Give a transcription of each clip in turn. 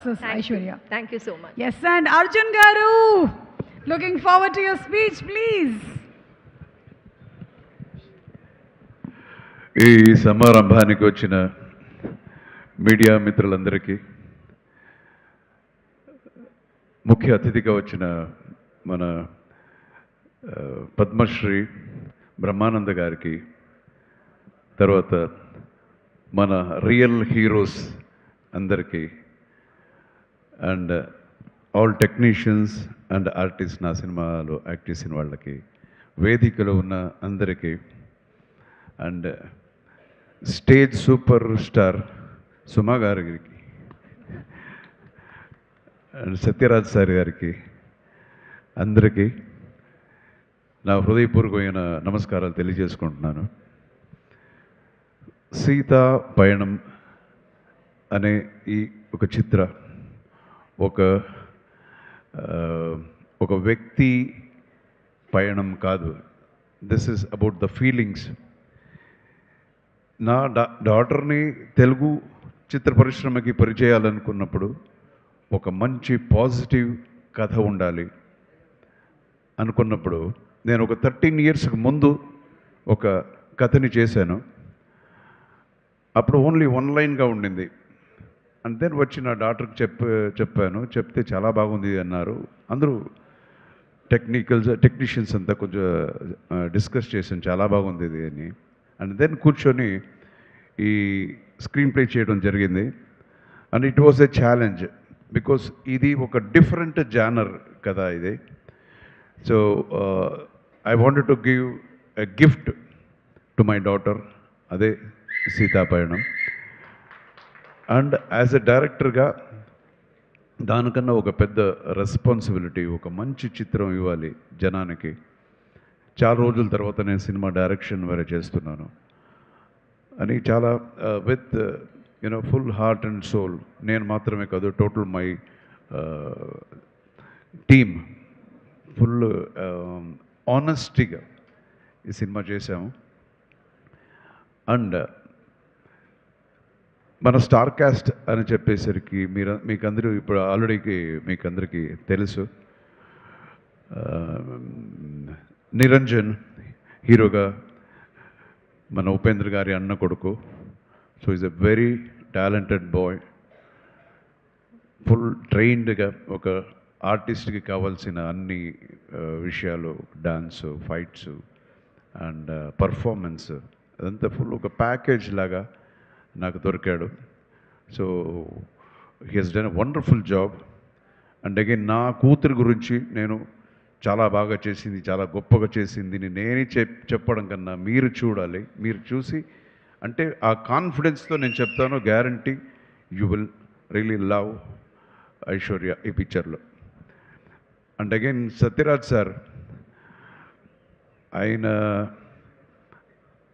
Aishwarya. Thank you so much. Yes, and Arjun Garu, looking forward to your speech, please. ఈ సమారంభానికి వచ్చిన media మిత్రులందరికీ, ముఖ్య అతిథిగా వచ్చిన మన పద్మశ్రీ బ్రహ్మానంద గారికి, తర్వాత మన రియల్ హీరోస్ అందరికీ, and all technicians and artist, నా సినిమాలో యాక్ట్ చేసిన వాళ్ళకి, వేదికలో ఉన్న అందరికీ, అండ్ స్టేజ్ సూపర్ స్టార్ సుమా గారికి అండ్ సత్యరాజ్ సార్ గారికి, అందరికీ నా హృదయపూర్వకమైన నమస్కారాలు తెలియజేసుకుంటున్నాను. సీతా పయణం అనే ఈ ఒక చిత్ర ఒక వ్యక్తి పయణం కాదు. This is about the feelings. నా డాటర్ని తెలుగు చిత్ర పరిశ్రమకి పరిచయాలనుకున్నప్పుడు ఒక మంచి పాజిటివ్ కథ ఉండాలి అనుకున్నప్పుడు నేను ఒక 13 ఇయర్స్కి ముందు ఒక కథని చేశాను. అప్పుడు ఓన్లీ 1 లైన్గా ఉండింది. అండ్ దెన్ వచ్చి నా డాక్టర్కి చెప్పాను. చెప్తే చాలా బాగుంది అన్నారు. అందరూ టెక్నీషియన్స్ అంతా కొంచెం డిస్కస్ చేశాను, చాలా బాగుంది ఇది అని. అండ్ దెన్ కూర్చొని ఈ స్క్రీన్ ప్లే చేయడం జరిగింది. And it was a challenge, because ఇది ఒక డిఫరెంట్ జానర్ కదా ఇది. So I wanted to give a gift to my daughter, అదే సీతాపయణం. అండ్ యాజ్ ఎ డైరెక్టర్గా దానికన్నా ఒక పెద్ద రెస్పాన్సిబిలిటీ, ఒక మంచి చిత్రం ఇవ్వాలి జనానికి. చాలా రోజుల తర్వాత నేను సినిమా డైరెక్షన్ వేరే చేస్తున్నాను అని చాలా with full heart and soul, నేను మాత్రమే కాదు, టోటల్ మై టీమ్ ఫుల్ ఆనెస్టీగా ఈ సినిమా చేశాము. అండ్ మన స్టార్ కాస్ట్ అని చెప్పేసరికి మీకందరూ ఇప్పుడు ఆల్రెడీ మీకందరికీ తెలుసు. నిరంజన్ హీరోగా, మన ఉపేంద్ర గారి అన్న కొడుకు. So is a very talented boy, full ట్రైన్డ్గా ఒక ఆర్టిస్ట్కి కావాల్సిన అన్ని విషయాలు, డాన్సు, ఫైట్స్ అండ్ పర్ఫార్మెన్స్, అదంతా ఫుల్ ఒక ప్యాకేజ్ లాగా నాకు దొరికాడు. So he has done a wonderful job. And again నా కూతురు గురించి నేను చాలా బాగా చేసింది, చాలా గొప్పగా చేసింది నేనే చెప్పడం కన్నా మీరు చూడాలి. మీరు చూసి అంటే ఆ కాన్ఫిడెన్స్తో నేను చెప్తాను, guarantee you will really love Aishwarya ఈ పిక్చర్లో. అండ్ అగైన్ సత్యరాజ్ సార్,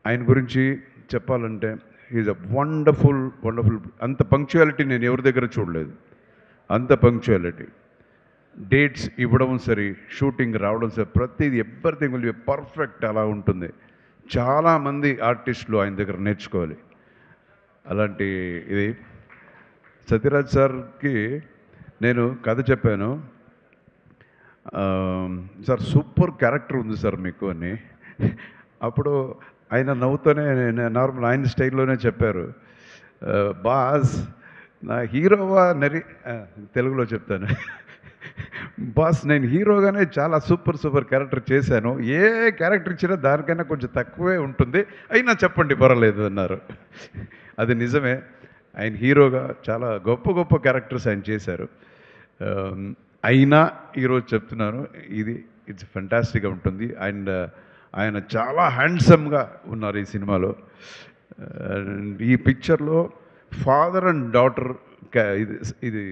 ఆయన గురించి చెప్పాలంటే ఈజ్ అ వండర్ఫుల్ అంత పంక్చువాలిటీ నేను ఎవరి దగ్గర చూడలేదు. అంత పంక్చువాలిటీ, డేట్స్ ఇవ్వడం సరే, షూటింగ్ రావడం సరే, ప్రతిదీ ఎవ్రీథింగ్ విల్ బి పర్ఫెక్ట్. అలా ఉంటుంది. చాలామంది ఆర్టిస్టులు ఆయన దగ్గర నేర్చుకోవాలి. అలాంటి ఇది సత్యరాజ్ సార్కి నేను కథ చెప్పాను. సార్ సూపర్ క్యారెక్టర్ ఉంది సార్ మీకు అని. అప్పుడు ఆయన నవ్వుతూనే నార్మల్ ఆయన స్టైల్లోనే చెప్పారు, బాస్ నా హీరోవా తెలుగులో చెప్తాను, బాస్ నేను హీరోగానే చాలా సూపర్ క్యారెక్టర్ చేశాను, ఏ క్యారెక్టర్ ఇచ్చినా దానికైనా కొంచెం తక్కువే ఉంటుంది, అయినా చెప్పండి పర్వాలేదు అన్నారు. అది నిజమే, ఆయన హీరోగా చాలా గొప్ప క్యారెక్టర్స్ ఆయన చేశారు. అయినా ఈరోజు చెప్తున్నాను, ఇట్స్ ఫెంటాస్టిక్గా ఉంటుంది. అండ్ ఆయన చాలా హ్యాండ్సమ్గా ఉన్నారు ఈ సినిమాలో. ఈ పిక్చర్లో ఫాదర్ అండ్ డాటర్ ఇది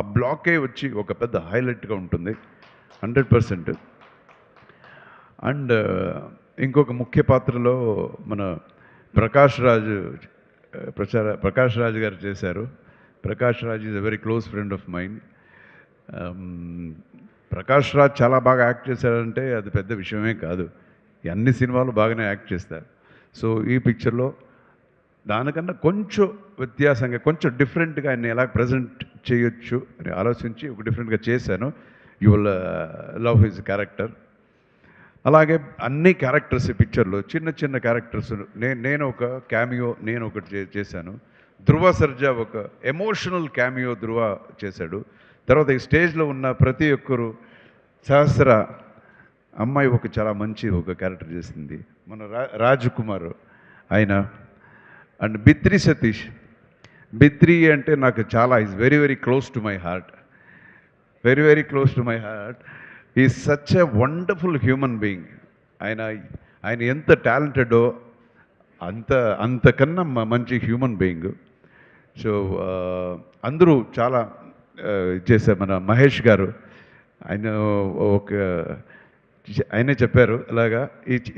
ఆ బ్లాకే వచ్చి ఒక పెద్ద హైలైట్గా ఉంటుంది 100%. అండ్ ఇంకొక ముఖ్య పాత్రలో మన ప్రకాష్ రాజ్ గారు చేశారు. Prakash Raj is a very close friend of mind. Prakash Raj చాలా బాగా యాక్ట్ చేశారంటే అది పెద్ద విషయమే కాదు. అన్ని సినిమాలు బాగానే యాక్ట్ చేస్తారు. సో ఈ పిక్చర్లో దానికన్నా కొంచెం వ్యత్యాసంగా కొంచెం డిఫరెంట్గా ఆయన ఎలా ప్రజెంట్ చేయొచ్చు అని ఆలోచించి ఒక డిఫరెంట్గా చేశాను. You will love his character. అలాగే అన్ని క్యారెక్టర్స్ ఈ పిక్చర్లో చిన్న చిన్న క్యారెక్టర్స్ నేను ఒక క్యామియో నేను ఒకటి చేశాను. ధృవ సర్జా ఒక ఎమోషనల్ క్యామియో ధృవ చేశాడు. తర్వాత ఈ స్టేజ్లో ఉన్న ప్రతి ఒక్కరు సహస్ర అమ్మాయి ఒక చాలా మంచి ఒక క్యారెక్టర్ చేసింది. మన రాజ్ కుమార్ ఆయన అండ్ బిత్రి సతీష్. బిత్రి అంటే నాకు చాలా is very very close to my heart. Very very close to my heart. Is such a wonderful human being. ఆయన ఎంత టాలెంటెడో అంతకన్నా మంచి హ్యూమన్ బీయింగ్. సో అందరూ చాలా చేశారు. మన మహేష్ గారు ఆయన ఆయనే చెప్పారు అలాగా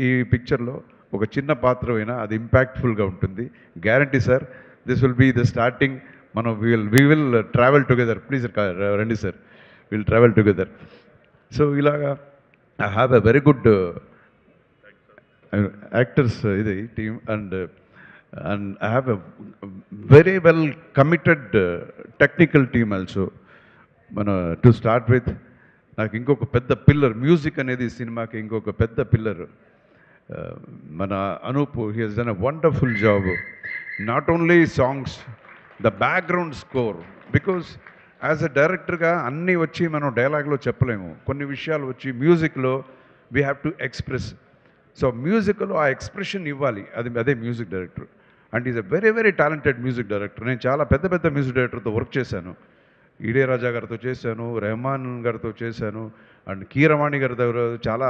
ఈ పిక్చర్లో ఒక చిన్న పాత్ర అయినా అది ఇంపాక్ట్ఫుల్గా ఉంటుంది. Guarantee sir, this will be the starting. మనం we will travel together. Please రండి sir, will travel together. So ఇలాగా I have a very good actors ఇది team and I have a very well committed technical team also. మన to start with నాకు ఇంకొక పెద్ద pillar music అనేది సినిమాకి ఇంకొక పెద్ద పిల్లర్ మన Anoop. He has done a wonderful job. Not only songs, the background score. Because as a డైరెక్టర్గా అన్నీ వచ్చి మనం డైలాగ్లో చెప్పలేము. కొన్ని విషయాలు వచ్చి మ్యూజిక్లో we have to express. So మ్యూజిక్లో ఆ ఎక్స్ప్రెషన్ ఇవ్వాలి. అదే music director. And is a very very talented music director. నేను చాలా పెద్ద పెద్ద మ్యూజిక్ డైరెక్టర్తో వర్క్ చేశాను. ఇళయరాజా గారితో చేశాను, రెహమాన్ గారితో చేశాను, అండ్ కీరవాణి గారి దగ్గర చాలా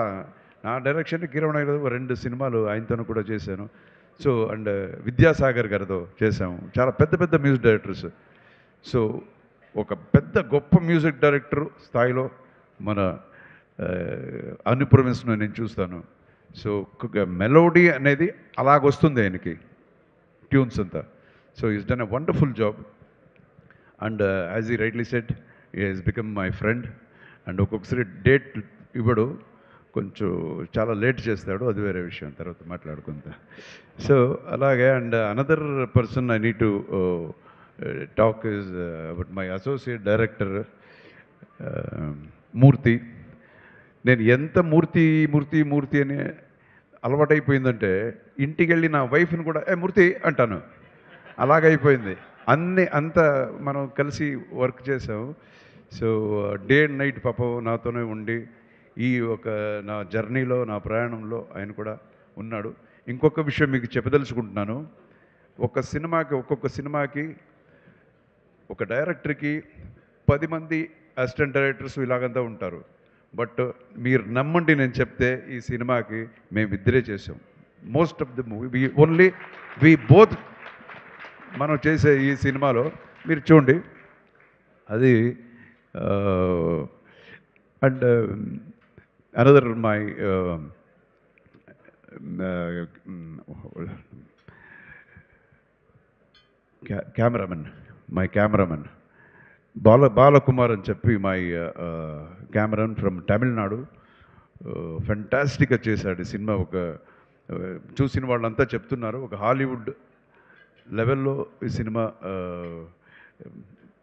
నా డైరెక్షన్ కీరవాణి గారి 2 సినిమాలు ఆయనతో కూడా చేశాను. సో అండ్ విద్యాసాగర్ గారితో చేశాము. చాలా పెద్ద పెద్ద మ్యూజిక్ డైరెక్టర్స్. సో ఒక పెద్ద గొప్ప మ్యూజిక్ డైరెక్టర్ స్థాయిలో మన అనుప్రమిస్తున్న నేను చూస్తాను. సో మెలోడీ అనేది అలాగొస్తుంది ఆయనకి, ట్యూన్స్ అంతా. So he's done a wonderful job. And as he rightly said, he has become my friend. And ఒక్కొక్కసారి డేట్ ఇవ్వడు, కొంచెం చాలా లేట్ చేస్తాడు, అది వేరే విషయం, తర్వాత మాట్లాడుకుంటా. సో అలాగే and another person I need to talk is about my associate director Murthy. నేను ఎంత మూర్తి మూర్తి మూర్తి అని అలవాటైపోయిందంటే ఇంటికి వెళ్ళి నా వైఫ్ని కూడా మూర్తి అంటాను. అలాగైపోయింది. అంత మనం కలిసి వర్క్ చేసాము. సో డే అండ్ నైట్ పాపం నాతోనే ఉండి ఈ నా జర్నీలో, నా ప్రయాణంలో ఆయన కూడా ఉన్నాడు. ఇంకొక విషయం మీకు చెప్పదలుచుకుంటున్నాను. ఒక్కొక్క సినిమాకి ఒక డైరెక్టర్కి 10 మంది అసిస్టెంట్ డైరెక్టర్స్ ఇలాగంతా ఉంటారు. బట్ మీరు నమ్మండి, నేను చెప్తే ఈ సినిమాకి మేమిద్దరే చేసాం. Most of the movie only we both మనం చేసే ఈ సినిమాలో మీరు చూడండి అది. And another my cameraman Balakumar అని చెప్పి మై కెమెరామెన్ ఫ్రమ్ తమిళనాడు. ఫెంటాస్టిక్గా చేశాడు ఈ సినిమా. చూసిన వాళ్ళంతా చెప్తున్నారు ఒక హాలీవుడ్ లెవెల్లో ఈ సినిమా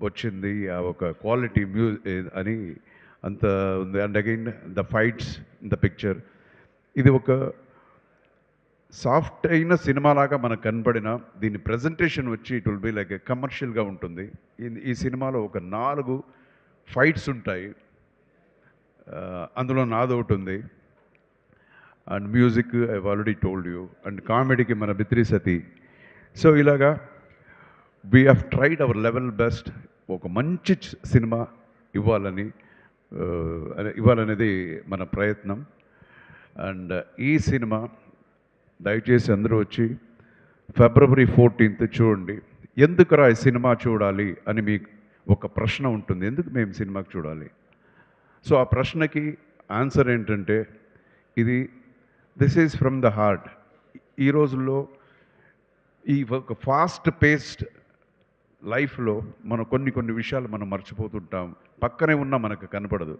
వచ్చింది, ఒక క్వాలిటీ అని అంత ఉంది. And again the fights in the picture, ఇది ఒక సాఫ్ట్ అయిన సినిమాలాగా మనకు కనపడిన దీని ప్రజెంటేషన్ వచ్చి ఇట్ విల్ బి లైక్ కమర్షియల్గా ఉంటుంది. ఈ సినిమాలో ఒక 4 ఫైట్స్ ఉంటాయి, అందులో నాదొకటి ఉంది. And music I already told you. And కామెడీకి మన బిత్రి సతీ. సో ఇలాగా we have tried our level best ఒక మంచి సినిమా ఇవ్వాలనేది మన ప్రయత్నం. అండ్ ఈ సినిమా దయచేసి అందరూ వచ్చి February 14th చూడండి. ఎందుకురా ఈ సినిమా చూడాలి అని మీకు ఒక ప్రశ్న ఉంటుంది, ఎందుకు మేము సినిమాకి చూడాలి? సో ఆ ప్రశ్నకి ఆన్సర్ ఏంటంటే this is from the heart. ఈ రోజుల్లో ఈ ఒక ఫాస్ట్ పేస్డ్ లైఫ్లో మనం కొన్ని విషయాలు మనం మర్చిపోతుంటాం, పక్కనే ఉన్నా మనకు కనపడదు.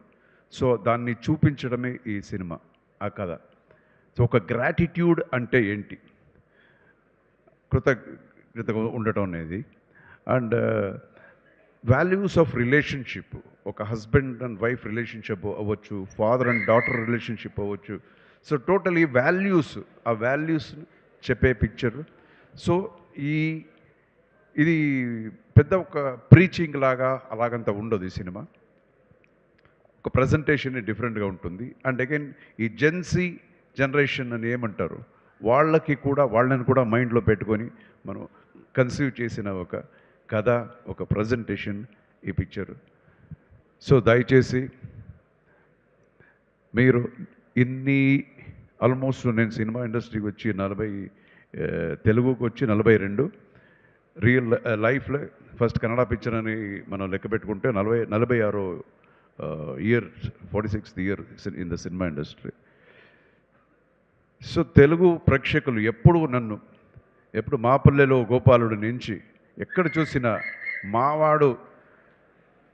సో దాన్ని చూపించడమే ఈ సినిమా, ఆ కథ. సో ఒక గ్రాటిట్యూడ్ అంటే ఏంటి, ఉండటం అనేది. అండ్ వాల్యూస్ ఆఫ్ రిలేషన్షిప్, ఒక హస్బెండ్ అండ్ వైఫ్ రిలేషన్షిప్ అవ్వచ్చు, ఫాదర్ అండ్ డాటర్ రిలేషన్షిప్ అవ్వచ్చు. సో టోటలీ వాల్యూస్, ఆ వాల్యూస్ చెప్పే పిక్చర్. సో ఇది పెద్ద ఒక ప్రీచింగ్ లాగా అలాగంత ఉండదు ఈ సినిమా. ఒక ప్రజెంటేషన్ డిఫరెంట్గా ఉంటుంది. అండ్ అగైన్ ఈ జెన్సీ జనరేషన్ అని ఏమంటారు, వాళ్ళని కూడా మైండ్లో పెట్టుకొని మనం కన్సీవ్ చేసిన ఒక కథ, ఒక ప్రజెంటేషన్ ఈ పిక్చర్. సో దయచేసి మీరు ఆల్మోస్ట్ నేను సినిమా ఇండస్ట్రీకి వచ్చి తెలుగుకి వచ్చి 42, రియల్ లైఫ్లో ఫస్ట్ కన్నడ పిక్చర్ అని మనం లెక్క పెట్టుకుంటే 46 year, 46th year in the cinema industry. So Telugu ప్రేక్షకులు ఎప్పుడు మా పల్లెలో గోపాలుడి నుంచి ఎక్కడ చూసినా మావాడు,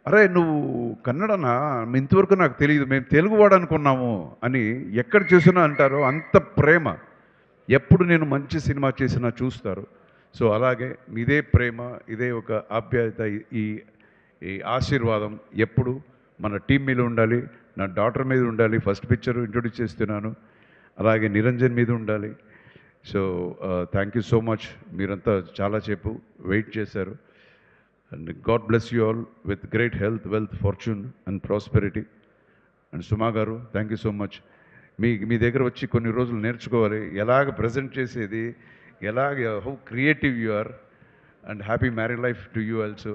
అరే నువ్వు కన్నడనా, ఇంతవరకు నాకు తెలియదు, మేము తెలుగువాడు అనుకున్నాము అని ఎక్కడ చూసినా అంటారు. అంత ప్రేమ. ఎప్పుడు నేను మంచి సినిమా చేసినా చూస్తారు. సో అలాగే ఇదే ప్రేమ, ఇదే ఒక ఆప్యాయత, ఈ ఆశీర్వాదం ఎప్పుడు మన టీం మీద ఉండాలి, నా డాటర్ మీద ఉండాలి. ఫస్ట్ పిక్చర్ ఇంట్రొడ్యూస్ చేస్తున్నాను, అలాగే నిరంజన్ మీద ఉండాలి. So thank you so much. మీరంతా చాలాసేపు వెయిట్ చేశారు. And God bless you all with great health, wealth, fortune and prosperity. And Suma garu thank you so much. మీ దగ్గర వచ్చి కొన్ని రోజులు నేర్చుకోవాలి ఎలాగ ప్రజెంట్ చేసేది, how creative you are. And happy married life to you also.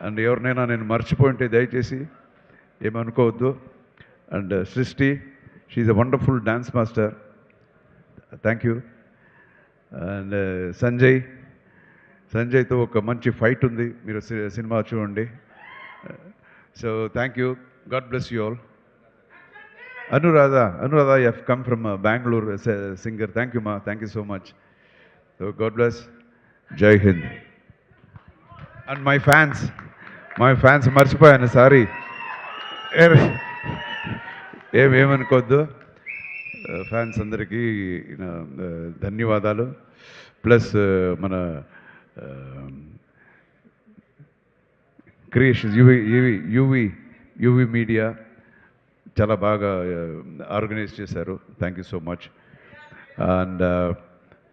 And ఎవరినైనా నేను మర్చిపోయింటే దయచేసి ఏమనుకోవద్దు. And Srishti, she's a wonderful dance master, thank you. And సంజయ్తో ఒక మంచి ఫైట్ ఉంది, మీరు సినిమా చూడండి. So thank you, God bless you all. Anuradha, you have come from Bangalore as a singer. Thank you, ma. Thank you so much. So God bless. Jai Hind. And my fans, మర్చిపోయాను, sorry. ఏమనుకోవద్దు. Fans అందరికీ ధన్యవాదాలు. Plus మన creations, UV media చాలా బాగా organise చేశారు. Thank you so much. And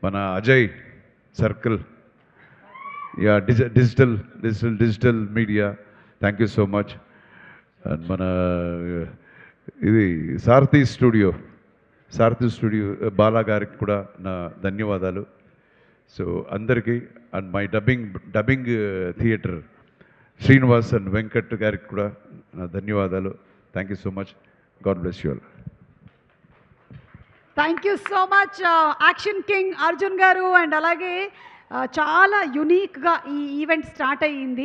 మన Ajay circle, digital media, thank you so much. And మన సారథి స్టూడియో బాలా గారికి కూడా నా ధన్యవాదాలు. సో అందరికీ. And my dubbing theatre Srinivas and Venkat గారికి కూడా నా ధన్యవాదాలు. Thank you so much. God bless you all. Thank you so much action king Arjun గారు. అండ్ అలాగే చాలా యునీక్గా ఈ ఈవెంట్ స్టార్ట్ అయ్యింది.